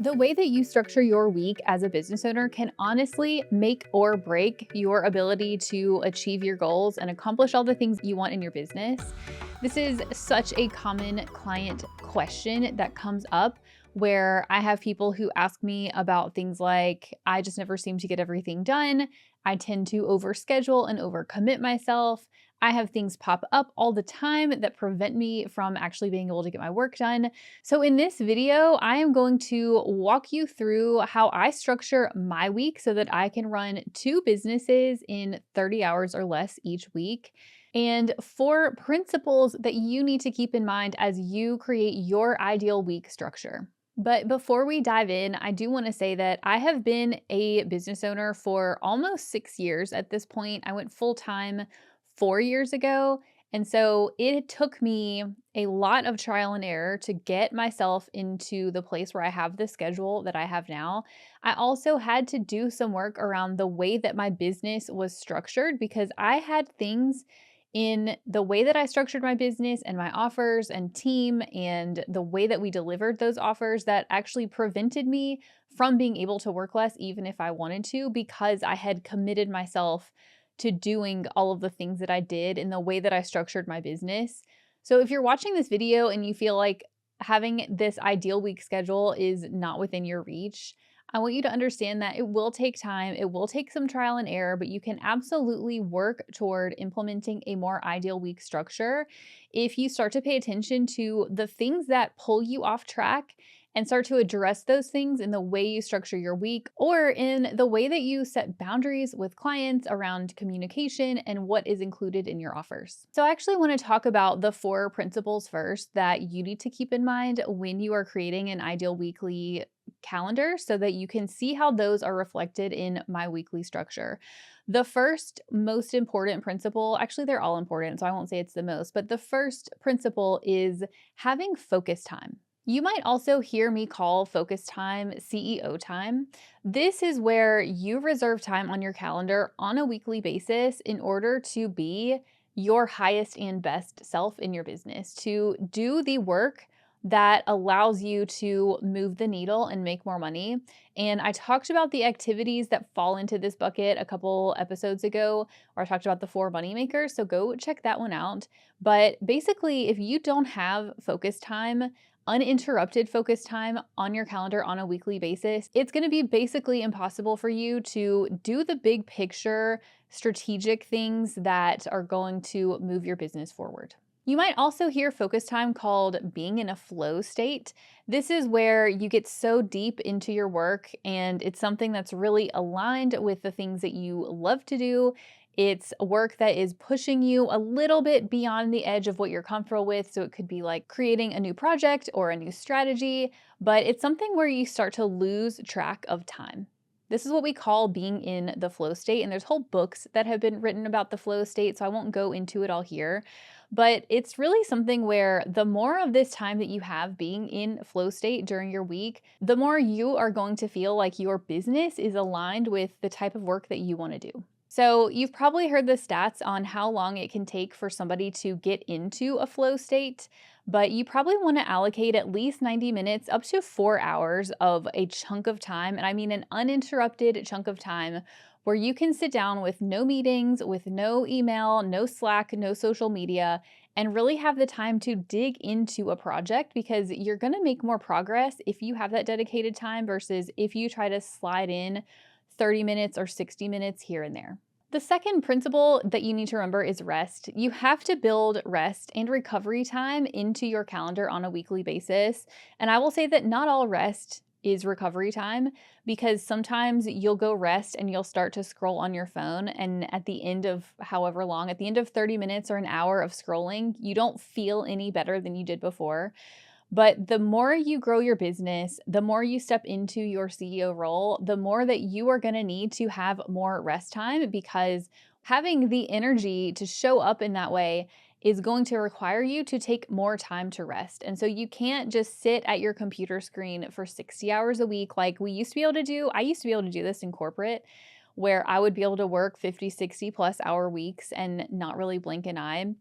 The way that you structure your week as a business owner can honestly make or break your ability to achieve your goals and accomplish all the things you want in your business. This is such a common client question that comes up where I have people who ask me about things like, I just never seem to get everything done. I tend to overschedule and overcommit myself. I have things pop up all the time that prevent me from actually being able to get my work done. So in this video, I am going to walk you through how I structure my week so that I can run two businesses in 30 hours or less each week, and four principles that you need to keep in mind as you create your ideal week structure. But before we dive in, I do want to say that I have been a business owner for almost 6 years at this point. I went full time 4 years ago. And so it took me a lot of trial and error to get myself into the place where I have the schedule that I have now. I also had to do some work around the way that my business was structured because I had things in the way that I structured my business and my offers and team and the way that we delivered those offers that actually prevented me from being able to work less, even if I wanted to, because I had committed myself to doing all of the things that I did in the way that I structured my business. So if you're watching this video and you feel like having this ideal week schedule is not within your reach, I want you to understand that it will take time, it will take some trial and error, but you can absolutely work toward implementing a more ideal week structure if you start to pay attention to the things that pull you off track and start to address those things in the way you structure your week or in the way that you set boundaries with clients around communication and what is included in your offers. So I actually want to talk about the four principles first that you need to keep in mind when you are creating an ideal weekly calendar so that you can see how those are reflected in my weekly structure. The first most important principle, actually, they're all important, so I won't say it's the most, but the first principle is having focus time. You might also hear me call focus time CEO time. This is where you reserve time on your calendar on a weekly basis in order to be your highest and best self in your business, to do the work that allows you to move the needle and make more money. And I talked about the activities that fall into this bucket a couple episodes ago, or I talked about the four money makers. So go check that one out. But basically, if you don't have focus time, uninterrupted focus time on your calendar on a weekly basis, it's going to be basically impossible for you to do the big picture strategic things that are going to move your business forward. You might also hear focus time called being in a flow state. This is where you get so deep into your work and it's something that's really aligned with the things that you love to do. It's work that is pushing you a little bit beyond the edge of what you're comfortable with. So it could be like creating a new project or a new strategy, but it's something where you start to lose track of time. This is what we call being in the flow state. And there's whole books that have been written about the flow state, so I won't go into it all here. But it's really something where the more of this time that you have being in flow state during your week, the more you are going to feel like your business is aligned with the type of work that you want to do. So you've probably heard the stats on how long it can take for somebody to get into a flow state, but you probably want to allocate at least 90 minutes up to 4 hours of a chunk of time, and I mean an uninterrupted chunk of time where you can sit down with no meetings, with no email, no Slack, no social media, and really have the time to dig into a project because you're going to make more progress if you have that dedicated time versus if you try to slide in 30 minutes or 60 minutes here and there. The second principle that you need to remember is rest. You have to build rest and recovery time into your calendar on a weekly basis. And I will say that not all rest is recovery time because sometimes you'll go rest and you'll start to scroll on your phone. And at the end of however long, at the end of 30 minutes or an hour of scrolling, you don't feel any better than you did before. But the more you grow your business, the more you step into your CEO role, the more that you are going to need to have more rest time because having the energy to show up in that way is going to require you to take more time to rest. And so you can't just sit at your computer screen for 60 hours a week like we used to be able to do. I used to be able to do this in corporate where I would be able to work 50, 60 plus hour weeks and not really blink an eye.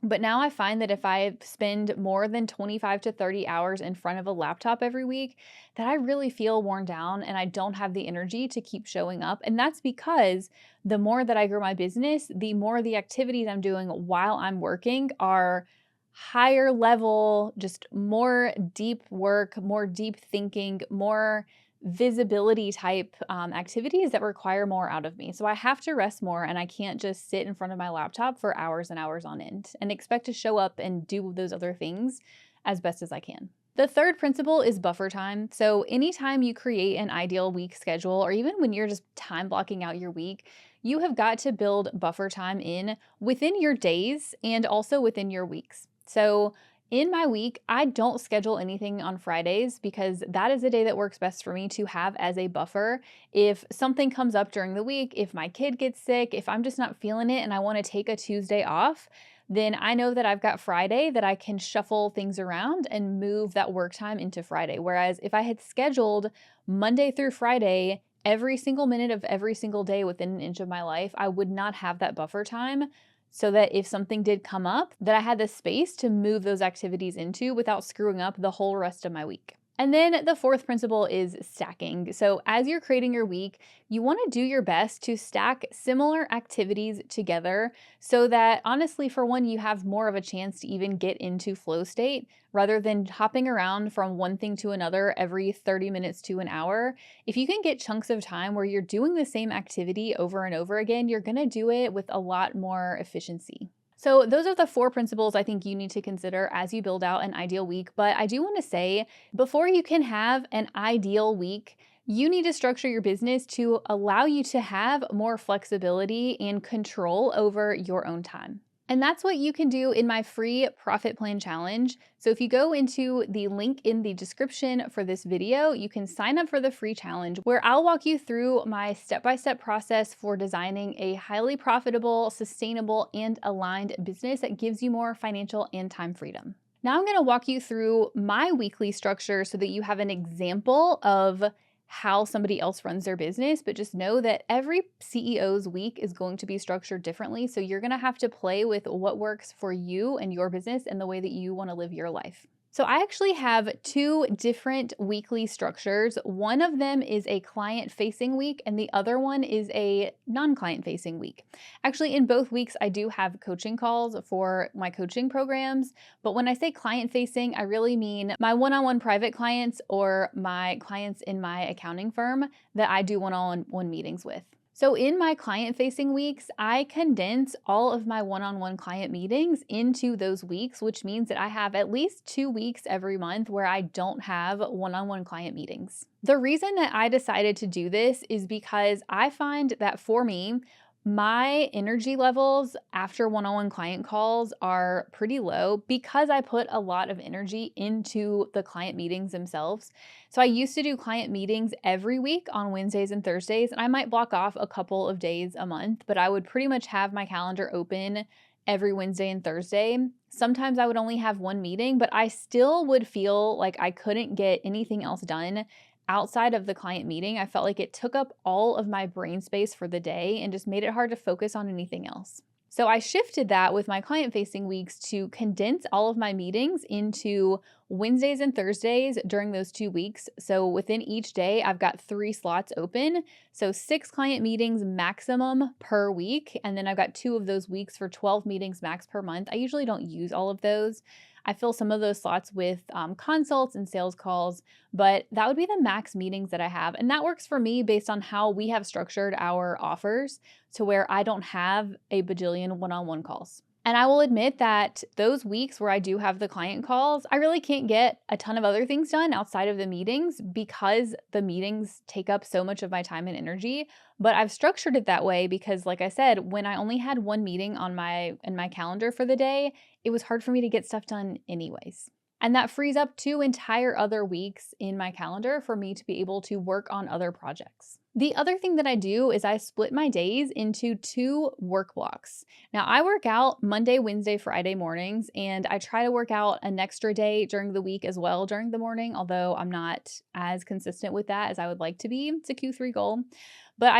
But now I find that if I spend more than 25 to 30 hours in front of a laptop every week, that I really feel worn down and I don't have the energy to keep showing up. And that's because the more that I grow my business, the more the activities I'm doing while I'm working are higher level, just more deep work, more deep thinking, more visibility type activities that require more out of me. So I have to rest more and I can't just sit in front of my laptop for hours and hours on end and expect to show up and do those other things as best as I can. The third principle is buffer time. So anytime you create an ideal week schedule, or even when you're just time blocking out your week, you have got to build buffer time in within your days and also within your weeks. So in my week, I don't schedule anything on Fridays because that is the day that works best for me to have as a buffer. If something comes up during the week, if my kid gets sick, if I'm just not feeling it and I want to take a Tuesday off, then I know that I've got Friday that I can shuffle things around and move that work time into Friday. Whereas if I had scheduled Monday through Friday, every single minute of every single day within an inch of my life, I would not have that buffer time so that if something did come up, that I had the space to move those activities into without screwing up the whole rest of my week. And then the fourth principle is stacking. So as you're creating your week, you want to do your best to stack similar activities together so that honestly, for one, you have more of a chance to even get into flow state rather than hopping around from one thing to another every 30 minutes to an hour. If you can get chunks of time where you're doing the same activity over and over again, you're going to do it with a lot more efficiency. So those are the four principles I think you need to consider as you build out an ideal week. But I do want to say, before you can have an ideal week, you need to structure your business to allow you to have more flexibility and control over your own time. And that's what you can do in my free profit plan challenge. So if you go into the link in the description for this video, you can sign up for the free challenge where I'll walk you through my step-by-step process for designing a highly profitable, sustainable, and aligned business that gives you more financial and time freedom. Now I'm going to walk you through my weekly structure so that you have an example of how somebody else runs their business, but just know that every CEO's week is going to be structured differently. So you're going to have to play with what works for you and your business and the way that you want to live your life. So I actually have two different weekly structures. One of them is a client-facing week and the other one is a non-client-facing week. Actually, in both weeks, I do have coaching calls for my coaching programs, but when I say client-facing, I really mean my one-on-one private clients or my clients in my accounting firm that I do one-on-one meetings with. So in my client-facing weeks, I condense all of my one-on-one client meetings into those weeks, which means that I have at least 2 weeks every month where I don't have one-on-one client meetings. The reason that I decided to do this is because I find that for me, my energy levels after one-on-one client calls are pretty low because I put a lot of energy into the client meetings themselves. So I used to do client meetings every week on Wednesdays and Thursdays, and I might block off a couple of days a month, but I would pretty much have my calendar open every Wednesday and Thursday. Sometimes I would only have one meeting, but I still would feel like I couldn't get anything else done outside of the client meeting. I felt like it took up all of my brain space for the day and just made it hard to focus on anything else. So I shifted that with my client-facing weeks to condense all of my meetings into Wednesdays and Thursdays during those 2 weeks. So within each day, I've got 3 slots open. So 6 client meetings maximum per week. And then I've got 2 of those weeks for 12 meetings max per month. I usually don't use all of those. I fill some of those slots with consults and sales calls, but that would be the max meetings that I have. And that works for me based on how we have structured our offers to where I don't have a bajillion one-on-one calls. And I will admit that those weeks where I do have the client calls, I really can't get a ton of other things done outside of the meetings because the meetings take up so much of my time and energy. But I've structured it that way because, like I said, when I only had one meeting on my calendar for the day, it was hard for me to get stuff done anyways. And that frees up 2 entire other weeks in my calendar for me to be able to work on other projects. The other thing that I do is I split my days into 2 work blocks. Now, I work out Monday, Wednesday, Friday mornings, and I try to work out an extra day during the week as well during the morning, although I'm not as consistent with that as I would like to be. It's a Q3 goal. But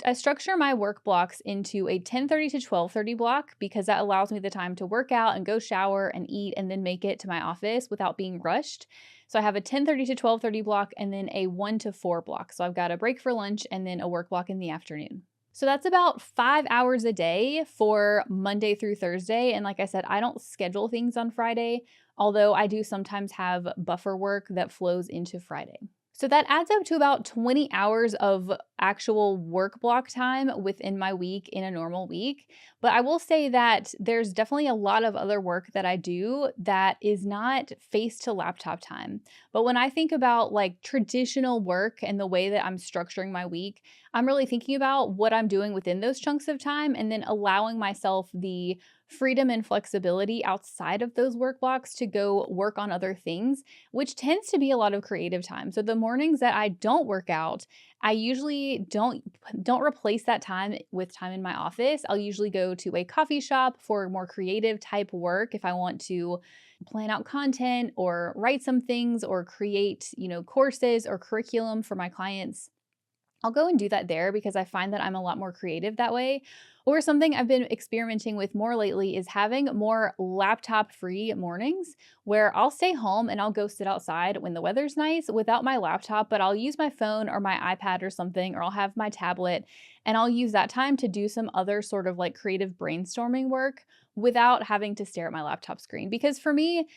I structure my work blocks into a 10:30 to 12:30 block because that allows me the time to work out and go shower and eat and then make it to my office without being rushed. So I have a 10:30 to 12:30 block and then a 1 to 4 block. So I've got a break for lunch and then a work block in the afternoon. So that's about 5 hours a day for Monday through Thursday. And like I said, I don't schedule things on Friday, although I do sometimes have buffer work that flows into Friday. So that adds up to about 20 hours of actual work block time within my week in a normal week. But I will say that there's definitely a lot of other work that I do that is not face to laptop time. But when I think about like traditional work and the way that I'm structuring my week, I'm really thinking about what I'm doing within those chunks of time and then allowing myself the freedom and flexibility outside of those work blocks to go work on other things, which tends to be a lot of creative time. So the mornings that I don't work out, I usually don't replace that time with time in my office. I'll usually go to a coffee shop for more creative type work if I want to plan out content or write some things or create, courses or curriculum for my clients. I'll go and do that there because I find that I'm a lot more creative that way. Or something I've been experimenting with more lately is having more laptop free mornings where I'll stay home and I'll go sit outside when the weather's nice without my laptop, but I'll use my phone or my iPad or something, or I'll have my tablet and I'll use that time to do some other sort of like creative brainstorming work without having to stare at my laptop screen. Because for me,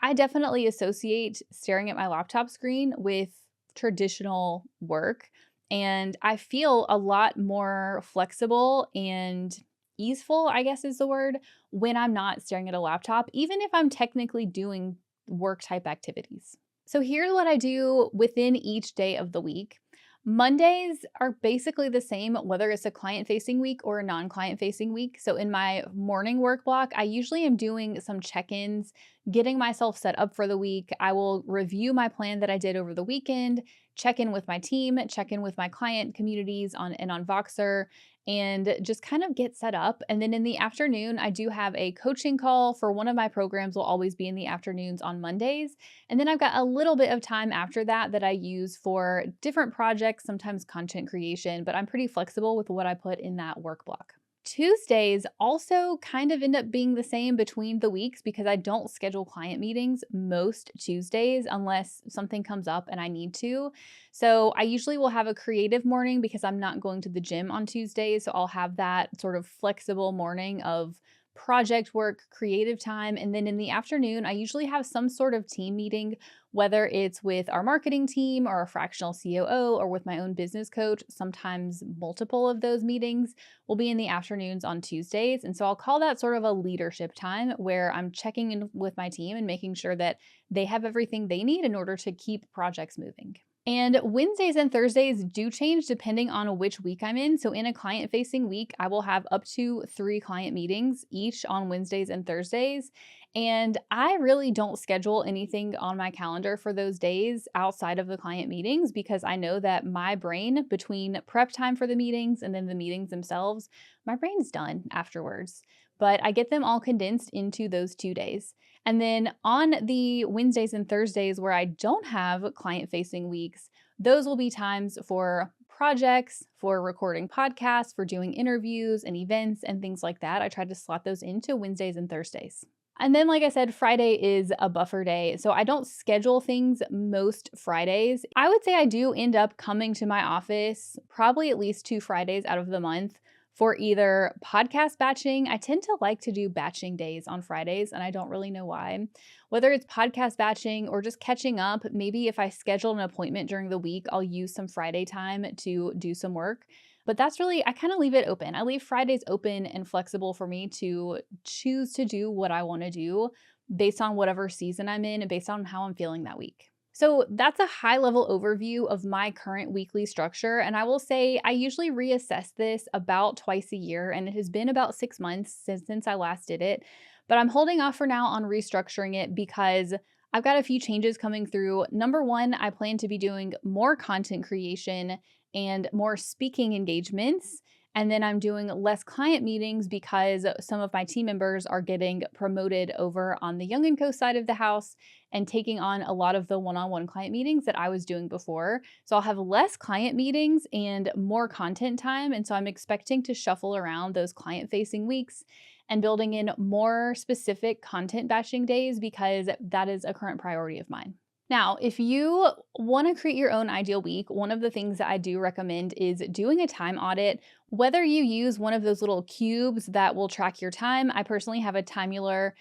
I definitely associate staring at my laptop screen with traditional work. And I feel a lot more flexible and easeful, I guess is the word, when I'm not staring at a laptop, even if I'm technically doing work type activities. So here's what I do within each day of the week. Mondays are basically the same, whether it's a client facing week or a non client facing week. So in my morning work block, I usually am doing some check ins, getting myself set up for the week. I will review my plan that I did over the weekend, check in with my team, check in with my client communities on Voxer, and just kind of get set up. And then in the afternoon, I do have a coaching call for one of my programs will always be in the afternoons on Mondays. And then I've got a little bit of time after that that I use for different projects, sometimes content creation, but I'm pretty flexible with what I put in that work block. Tuesdays also kind of end up being the same between the weeks because I don't schedule client meetings most Tuesdays unless something comes up and I need to. So I usually will have a creative morning because I'm not going to the gym on Tuesdays. So I'll have that sort of flexible morning of project work, creative time. And then in the afternoon, I usually have some sort of team meeting, whether it's with our marketing team or a fractional COO or with my own business coach. Sometimes multiple of those meetings will be in the afternoons on Tuesdays. And so I'll call that sort of a leadership time where I'm checking in with my team and making sure that they have everything they need in order to keep projects moving. And Wednesdays and Thursdays do change depending on which week I'm in. So in a client facing week, I will have up to 3 client meetings each on Wednesdays and Thursdays. And I really don't schedule anything on my calendar for those days outside of the client meetings because I know that my brain, between prep time for the meetings and then the meetings themselves, my brain's done afterwards. But I get them all condensed into those 2 days. And then on the Wednesdays and Thursdays where I don't have client facing weeks, those will be times for projects, for recording podcasts, for doing interviews and events and things like that. I try to slot those into Wednesdays and Thursdays. And then, like I said, Friday is a buffer day. So I don't schedule things most Fridays. I would say I do end up coming to my office probably at least 2 Fridays out of the month for either podcast batching. I tend to like to do batching days on Fridays, and I don't really know why. Whether it's podcast batching or just catching up, maybe if I schedule an appointment during the week, I'll use some Friday time to do some work. But that's really, I kind of leave it open. I leave Fridays open and flexible for me to choose to do what I want to do based on whatever season I'm in and based on how I'm feeling that week. So that's a high level overview of my current weekly structure. And I will say I usually reassess this about twice a year, and it has been about 6 months since I last did it. But I'm holding off for now on restructuring it because I've got a few changes coming through. Number one, I plan to be doing more content creation and more speaking engagements. And then I'm doing less client meetings because some of my team members are getting promoted over on the Young and Co side of the house and taking on a lot of the one-on-one client meetings that I was doing before. So I'll have less client meetings and more content time. And so I'm expecting to shuffle around those client-facing weeks and building in more specific content batching days because that is a current priority of mine. Now, if you want to create your own ideal week, one of the things that I do recommend is doing a time audit, whether you use one of those little cubes that will track your time. I personally have a Timular,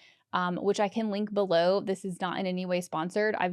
which I can link below. This is not in any way sponsored. I've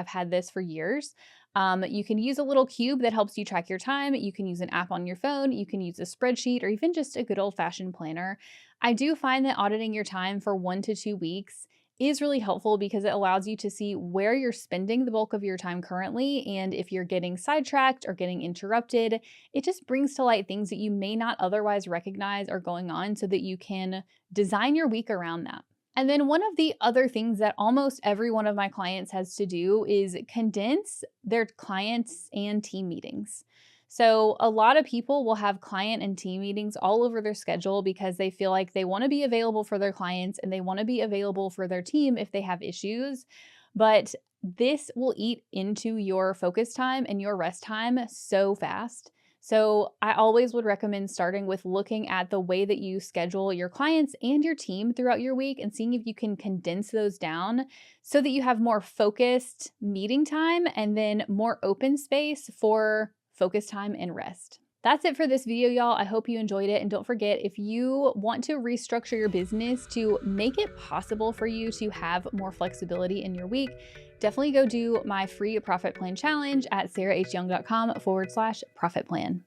had this for years. You can use a little cube that helps you track your time. You can use an app on your phone. You can use a spreadsheet or even just a good old-fashioned planner. I do find that auditing your time for 1 to 2 weeks is really helpful because it allows you to see where you're spending the bulk of your time currently. And if you're getting sidetracked or getting interrupted, it just brings to light things that you may not otherwise recognize are going on so that you can design your week around that. And then one of the other things that almost every one of my clients has to do is condense their clients and team meetings. So a lot of people will have client and team meetings all over their schedule because they feel like they want to be available for their clients and they want to be available for their team if they have issues. But this will eat into your focus time and your rest time so fast. So I always would recommend starting with looking at the way that you schedule your clients and your team throughout your week and seeing if you can condense those down so that you have more focused meeting time and then more open space for focus time and rest. That's it for this video, y'all. I hope you enjoyed it. And don't forget, if you want to restructure your business to make it possible for you to have more flexibility in your week, definitely go do my free profit plan challenge at sarahhyoung.com/profit plan.